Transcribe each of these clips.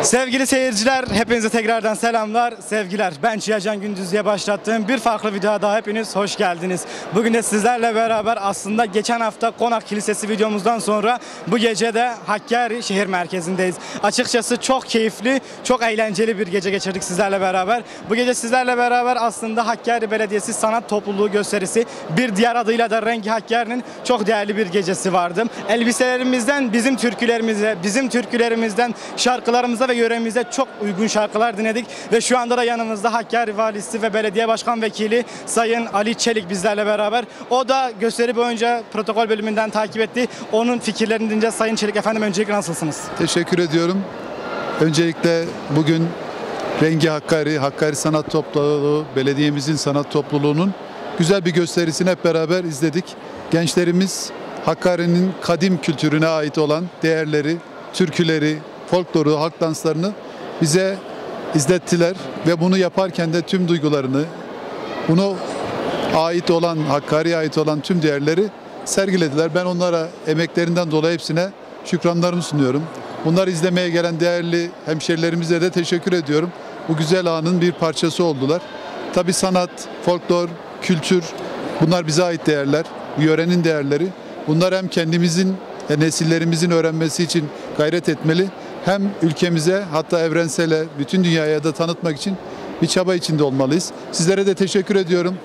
Sevgili seyirciler, hepinize tekrardan selamlar, sevgiler. Ben Çiğacan Gündüz'e başlattığım bir farklı videoya daha hepiniz hoş geldiniz. Bugün de sizlerle beraber aslında geçen hafta Konak Kilisesi videomuzdan sonra bu gece de Hakkari şehir merkezindeyiz. Açıkçası çok keyifli, çok eğlenceli bir gece geçirdik sizlerle beraber. Bu gece sizlerle beraber aslında Hakkari Belediyesi Sanat Topluluğu gösterisi, bir diğer adıyla da Rengi Hakkari'nin çok değerli bir gecesi vardı. Elbiselerimizden bizim türkülerimize, bizim türkülerimizden şarkılarımıza ve yöremize çok uygun şarkılar dinledik ve şu anda da yanımızda Hakkari Valisi ve Belediye Başkan Vekili Sayın Ali Çelik bizlerle beraber. O da gösteri boyunca protokol bölümünden takip etti. Onun fikirlerini dinleyeceğiz. Sayın Çelik efendim, öncelikle nasılsınız? Teşekkür ediyorum. Öncelikle bugün Rengi Hakkari, Hakkari Sanat Topluluğu, belediyemizin sanat topluluğunun güzel bir gösterisini hep beraber izledik. Gençlerimiz Hakkari'nin kadim kültürüne ait olan değerleri, türküleri, folkloru, halk danslarını bize izlettiler ve bunu yaparken de tüm duygularını, bunu ait olan, Hakkari'ye ait olan tüm değerleri sergilediler. Ben onlara emeklerinden dolayı hepsine şükranlarımı sunuyorum. Bunları izlemeye gelen değerli hemşerilerimize de teşekkür ediyorum. Bu güzel anın bir parçası oldular. Tabii sanat, folklor, kültür, bunlar bize ait değerler, bu yörenin değerleri. Bunlar hem kendimizin, nesillerimizin öğrenmesi için gayret etmeli, hem ülkemize, hatta evrensele, bütün dünyaya da tanıtmak için bir çaba içinde olmalıyız. Sizlere de teşekkür ediyorum.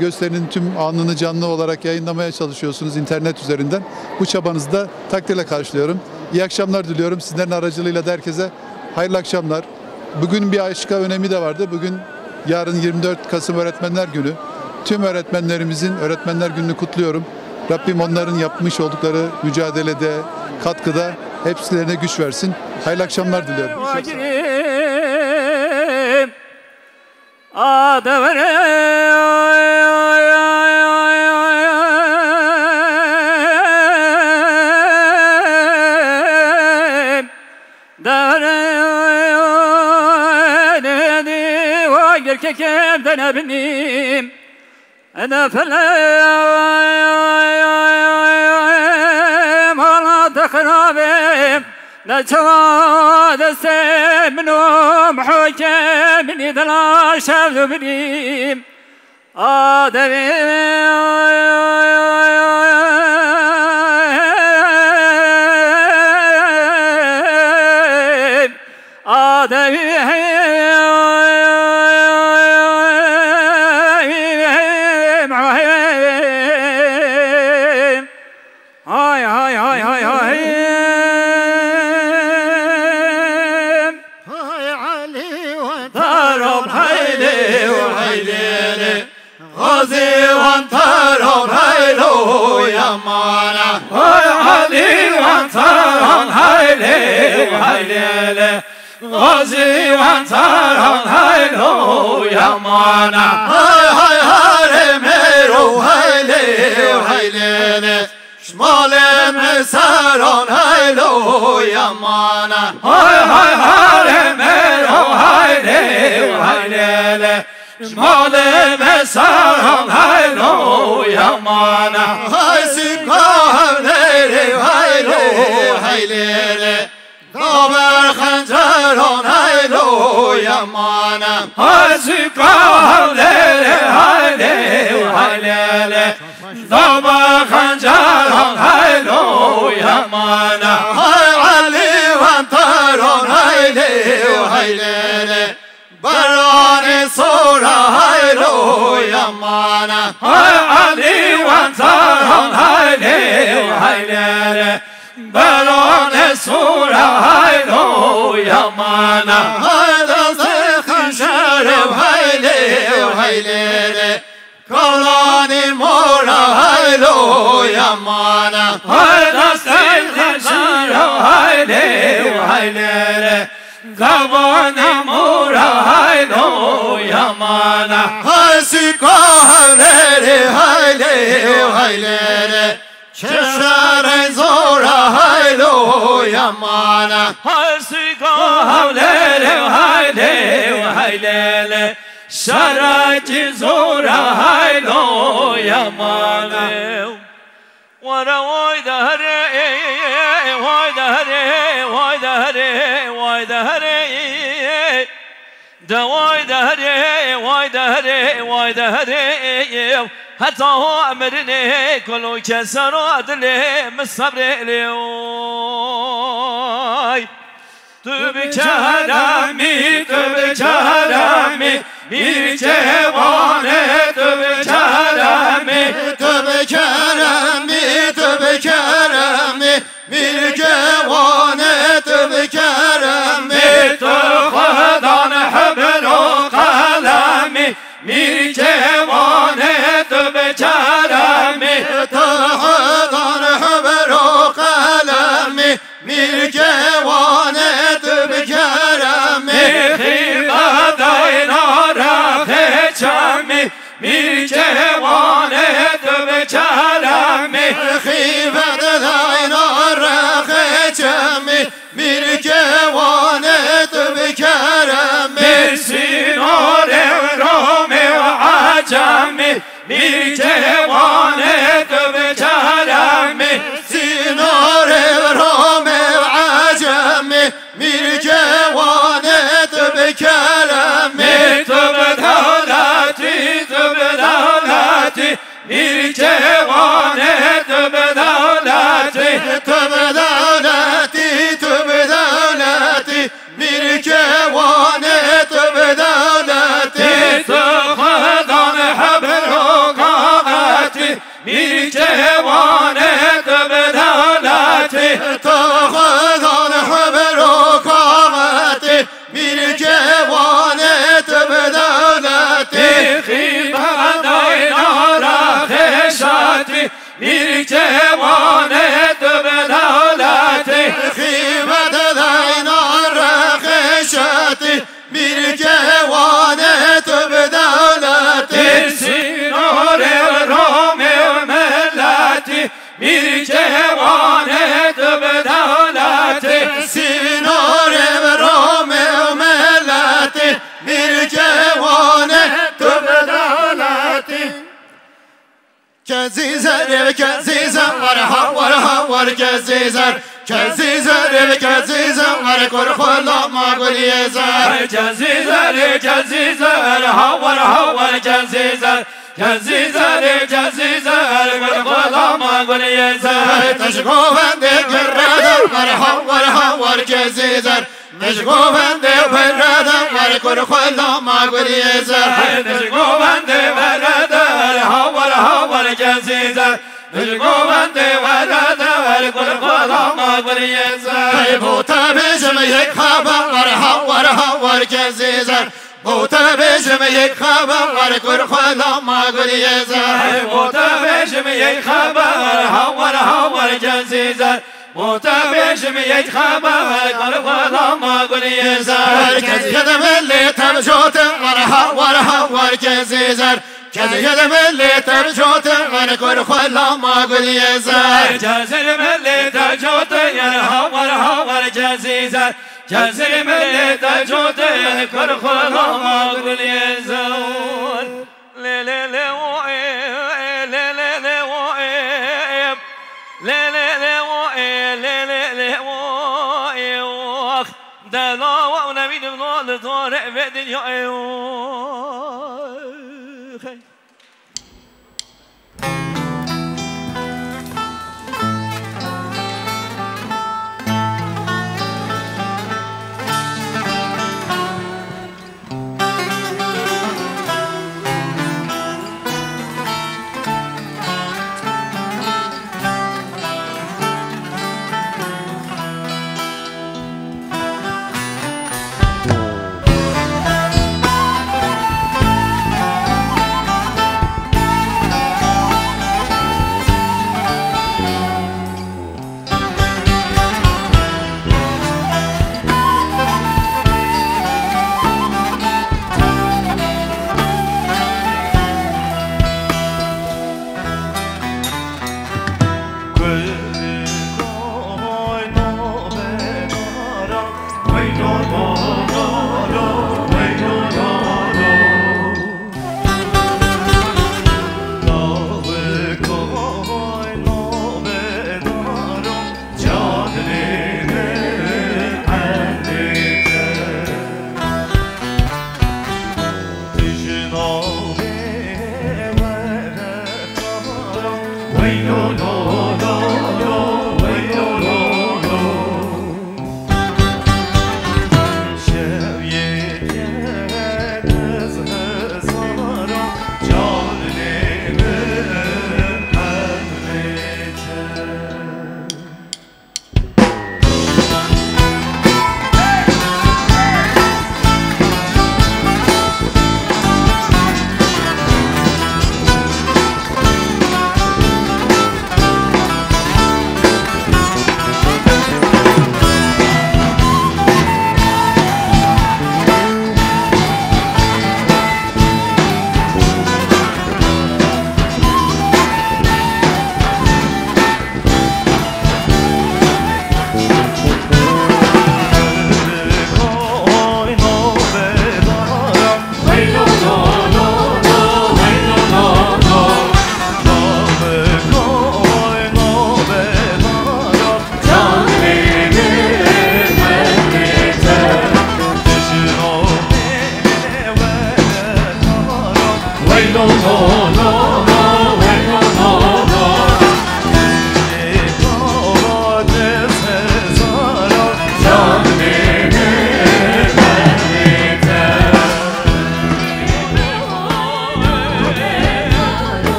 Gösterinin tüm anını canlı olarak yayınlamaya çalışıyorsunuz internet üzerinden. Bu çabanızı da takdirle karşılıyorum. İyi akşamlar diliyorum. Sizlerin aracılığıyla da herkese hayırlı akşamlar. Bugün bir başka önemi de vardı. Yarın 24 Kasım Öğretmenler Günü. Tüm öğretmenlerimizin Öğretmenler Günü'nü kutluyorum. Rabbim onların yapmış oldukları mücadelede, katkıda hepsilerine güç versin. Hayırlı akşamlar diliyorum. أنا فلم على تخرابهم نجواد السمنوم حكم إذا لا شاف بريم آدمي غازي وانتران هايلو يا مانا هاي هاي هاي ميرو هايلي وهايلي شمال مساران هايلو يا مانا هاي هاي هاي ميرو هايلي وهايلي شمال مساران هايلو يا مانا هاي سيكون ليلي وهايلو وهايلي دابر خنجران هايلو يا مانا هاي سيكون ليلي هايلي وهايلي دابر خنجران هايلو يا مانا هاي علي وانتران هايلي وهايلي براني صورة هايلو يا مانا هاي علي وانتران هايلي وهايلي براني صورة هايلو يا مانا هايدا سيخن شارب هايلي وهايلي كولاني مورا هايلو يا مانا هايدا سيخن شارب هايلي وهايلي كولاني مورا هايلو يا مانا هاي سيكو هايلي هايلي وهايلي ششار زورا هايلو يا مانا هاي سيكو هايلي وهايلي وهايلي شراج زورا هايلو يا مانا ورا وايد هري وايد هري وايد هري واي دهري دواي دهري واي دهري واي دهري حتى هو أمرني كل كسر أدلي من الصبر لي تبكرمي تبكرمي bir cevane tövbe keremi tövbe keremi tövbe keremi bir cevane tövbe keremi tövbedan hebru kalemi bir cevane tövbe keremi tövbedan hebru kalemi bir cevane tövbe keremi خیبادین mir cevane tövbe keremi خیبت دینار خیچمی mir cevane tövbe keremi سینار رومی و عجمی mir cevane tövbe keremi سینار رومی و عجمی mir cevane tövbe keremi tövbe devleti tövbe devleti bir cevane tövbe devleti tövbe devleti tövbe devleti bir cevane tövbe devleti tövbedan hebru kâgati bir cevane tövbe devleti tövbedan hebru kâgati bir cevane tövbe devleti bir cevane tövbe devleti خیبت دینار خیشتی bir cevane tövbe devleti سینار رومی و ملتی bir cevane tövbe devleti سینار رومی و ملتی bir cevane tövbe devleti Kezizer kezizer var var kezizer kezizer var korkulama gülyezer kezizer var kezizer korkulama gülyezer teşguvende gürreden var kezizer teşguvende gürreden var korkulama gülyezer teşguvende gürreden var kezizer Gülguvende velede vel gülgulama gülyezer Bu tebizim yek haber var kezizer Bu tebizim yek haber var gülgulama gülyezer Bu tebizim yek haber var kezizer Bu tebizim yek haber gülgulama gülyezer Keziyede milli tebjotin var kezizer Keziyede milli tebjotin var gülgulama gülyezer Keziyede milli tebjotin var kezizer Keziyede milli tebjotin gülgulama gülyezer Le le le o le le le o le le le o le le le o دلا و نبید نال داره و دنیا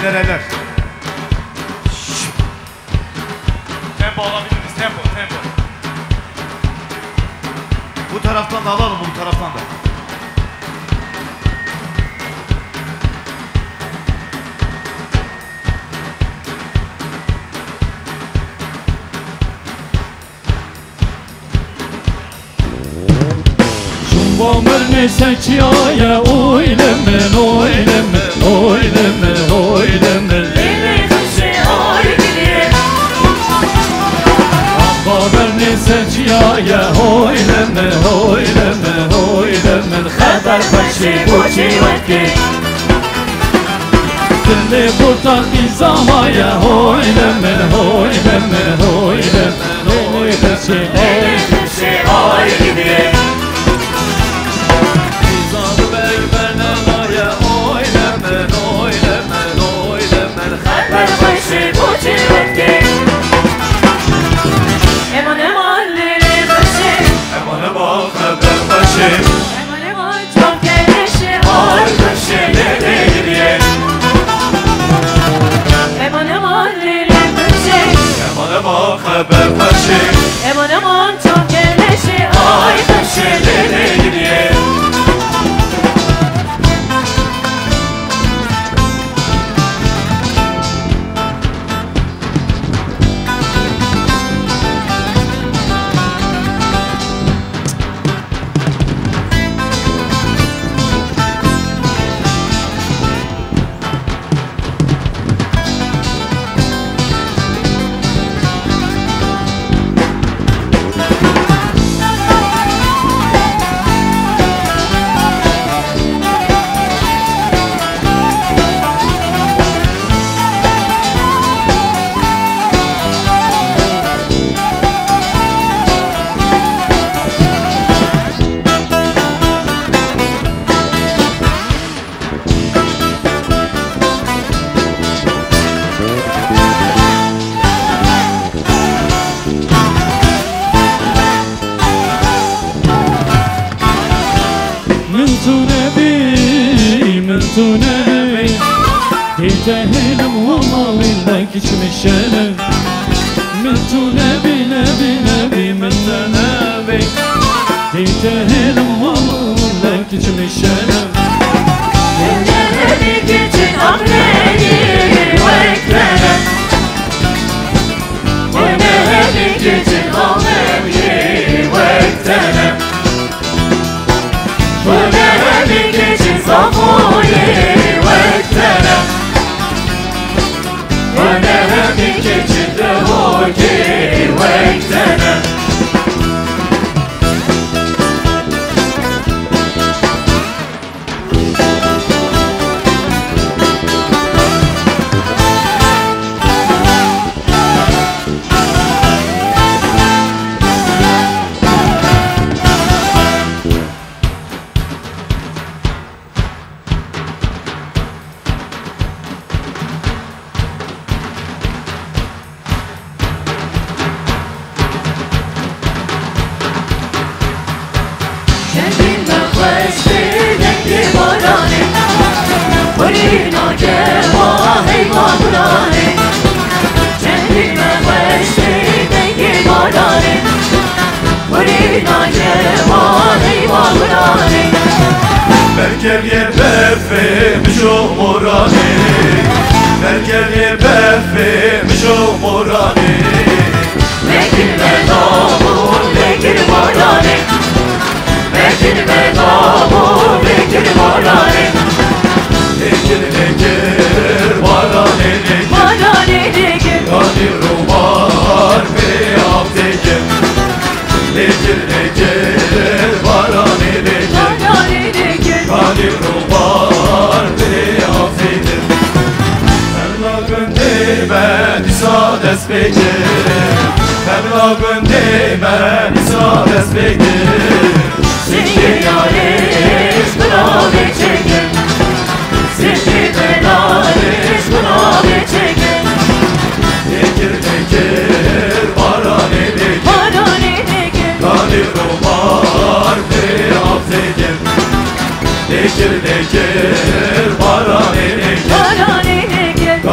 dereler. Tempo alabiliriz, tempo. Bu taraftan da alalım, bu taraftan da. Bomber seçiyor oylemen Bomber seçiyor oylemen Haber başı bu çivatki Dili buradan izamaya oylemen Aman çok geleşi ay taşelere gidiyor. من نبي تهلم والله لك مشانه من نبي من نبي تهلم والله لك مشانه Elleri geçin amreni vektene Elleri geçin amreni vektene Elleri geçin zamoyi vektene Elleri geçin devoki vektene Bergeliye befemiş o morani Bergeliye befemiş o morani Lekil bedavul lekil morani Lekil bedavul lekil morani Lekil varani Morani lekil Gani rumar ve abdeke Lekil varani Morani lekil Gani rumar ve abdeke Mevla göndermen isades bekir Mevla göndermen isades bekir Zikir yariş kurabe çekin Zikir belariş kurabe çekin Lekir varani Morani lekil Gani rumar ve abdeke Lekir varani Morani lekil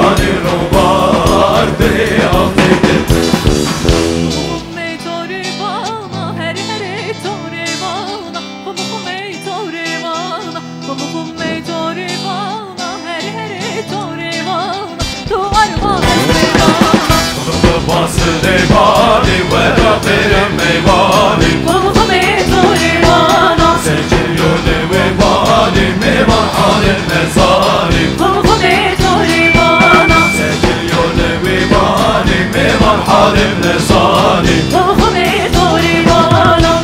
meyvani Vera benim meyvani Kulku meydurivana Sekiliyordu meyvani Meyvan halim nezani Kulku meydurivana Sekiliyordu meyvani Meyvan halim nezani Kulku meydurivana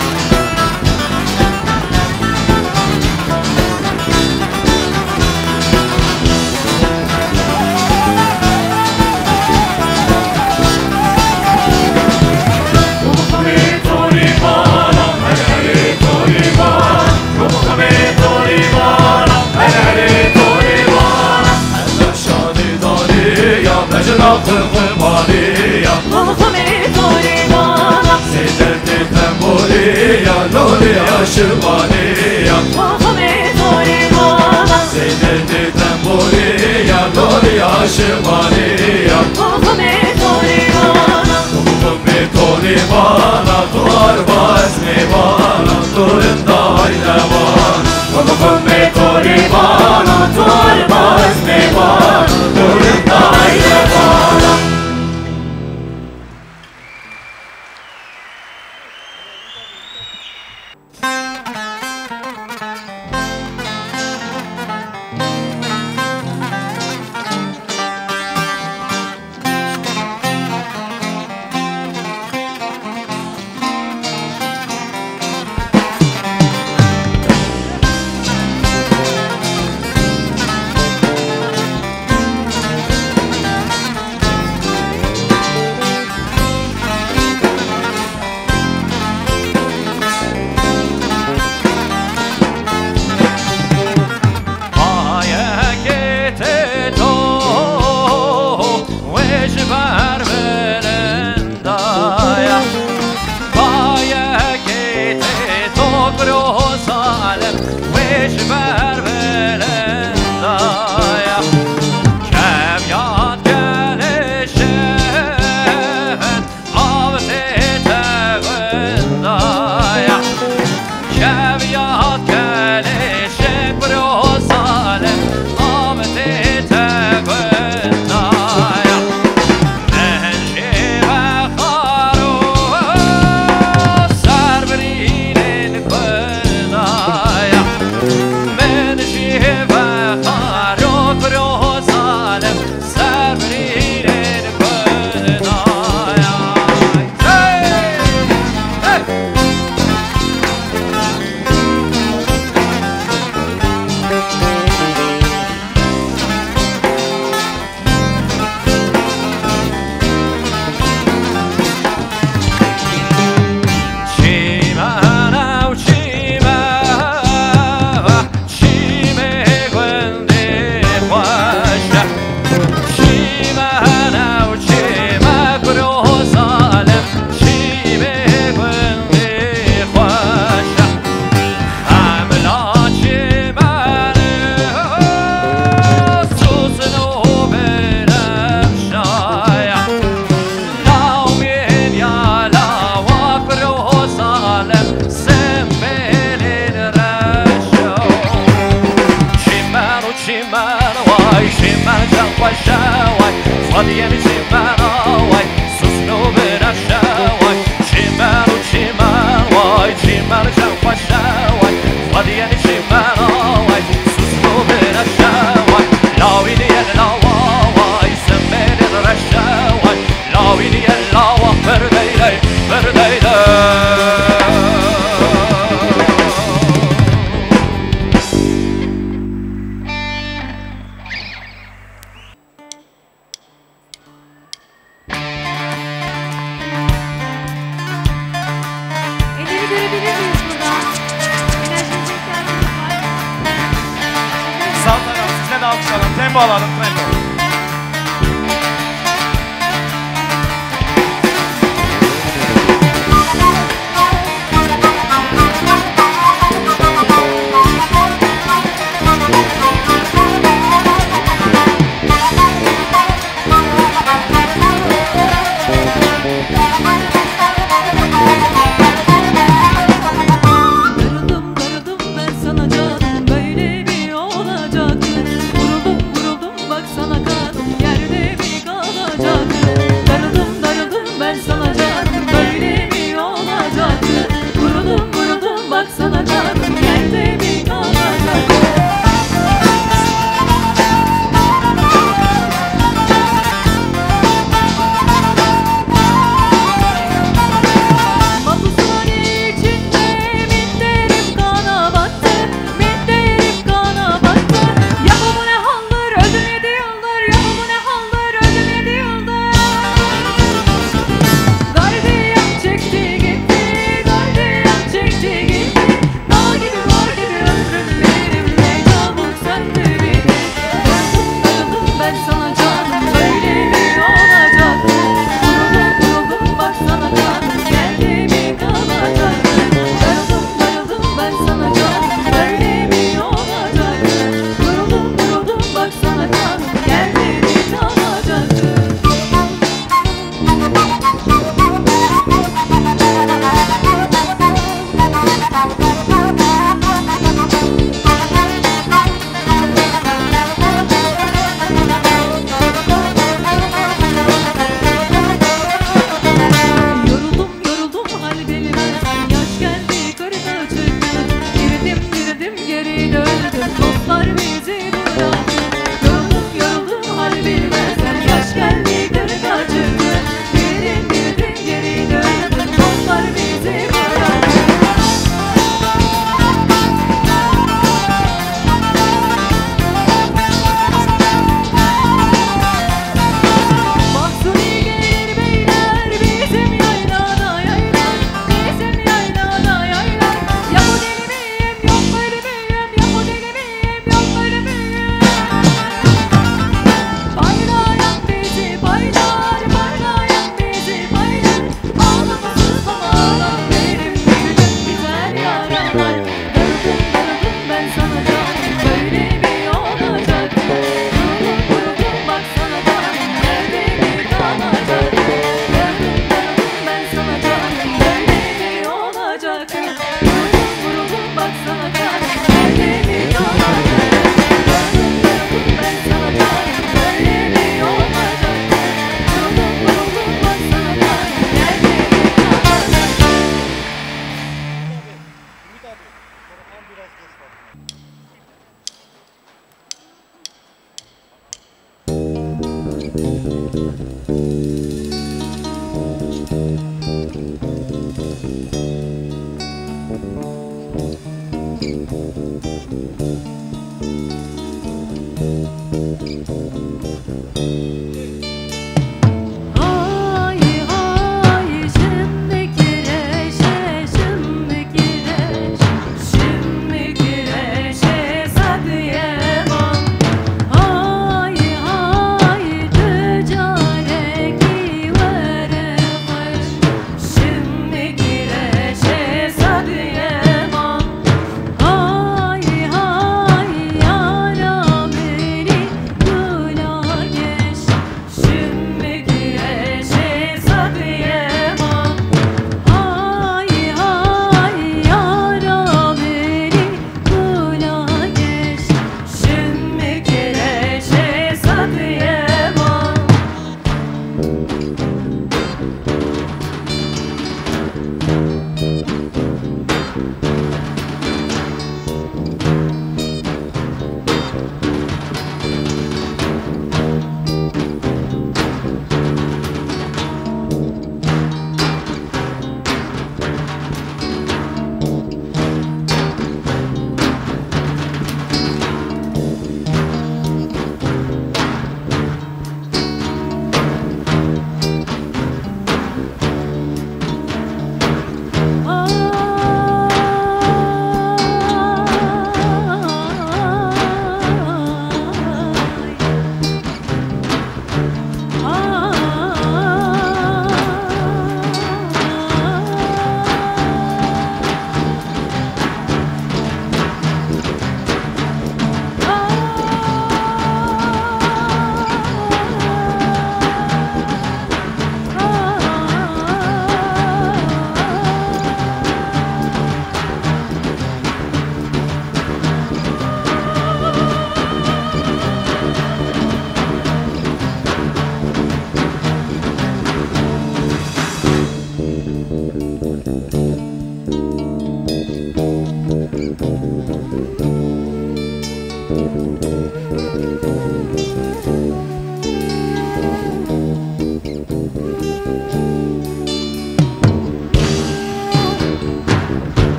Kulku meydurivana Şırvaniya Kulku meydurivana Zeynep'li temboliya Loriya şırvaniya Kulku meydurivana Kumkum bir toli bana Duvar baz meyvana Durunda haylevan Kumkum bir toli bana Duvar baz meyvana Durunda haylevan Elleri görebilir miyiz burada? Enerjinize ihtiyacımız var. Sağ taraf size de alkışlayalım. Tempo alalım. Tempo. Darıldım ben sana canım, böyle mi olacak? Vuruldum bak sana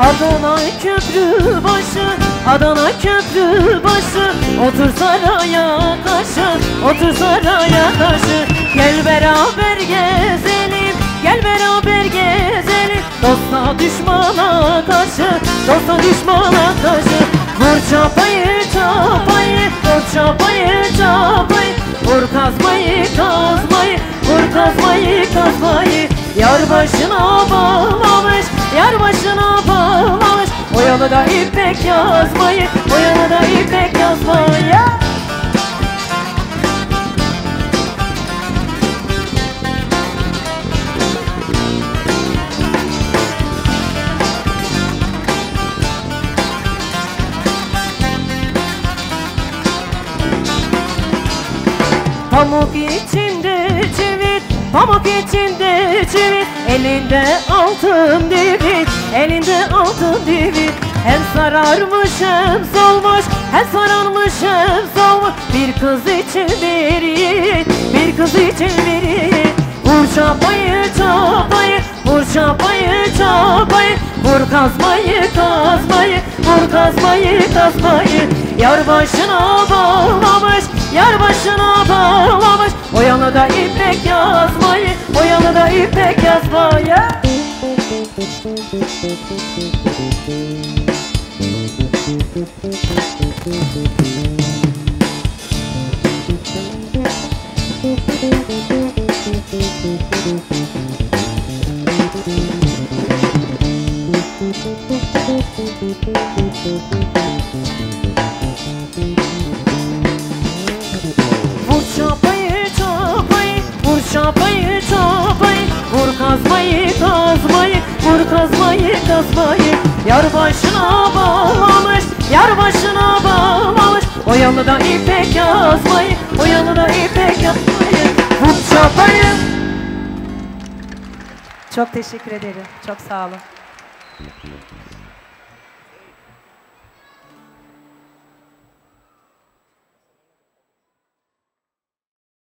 Adana köprü başı, Adana köprü başı. Otur saraya karşı, otur saraya karşı. Gel beraber gezelim, gel beraber gezelim. Dosta düşmana karşı, dosta düşmana karşı. Vur çapayı çapayı, vur çapayı çapayı. Vur kazmayı kazmayı, vur kazmayı kazmayı. Yar başına bağlamış, yar başına bağlamış. O yana da ipek yazmayı, o yana da ipek yazmayı. Pamuk içinde çivit, pamuk içinde çivit. Elinde altın divit, elinde altın divit. Hem sararmış hem solmuş, hem sararmış hem solmuş. Bir kız için bir yiğit, bir kız için bir yiğit. Vur çapayı çapayı, vur çapayı çapayı. Vur kazmayı kazmayı, vur kazmayı kazmayı. Yar başına bağlamış, yar başına bağlamış. O yana da ipek yazmayı, o yana da ipek yazmayı. Vur çapayı çapayı, vur çapayı çapayı, vur kazmayı kazmayı, vur kazmayı kazmayı. Yar başına bağlamış, yar başına bağlamış, o yalıda ipek yazmayı, o yalıda ipek yazmayı. Vur çapayı. Çok teşekkür ederim, çok sağ olun.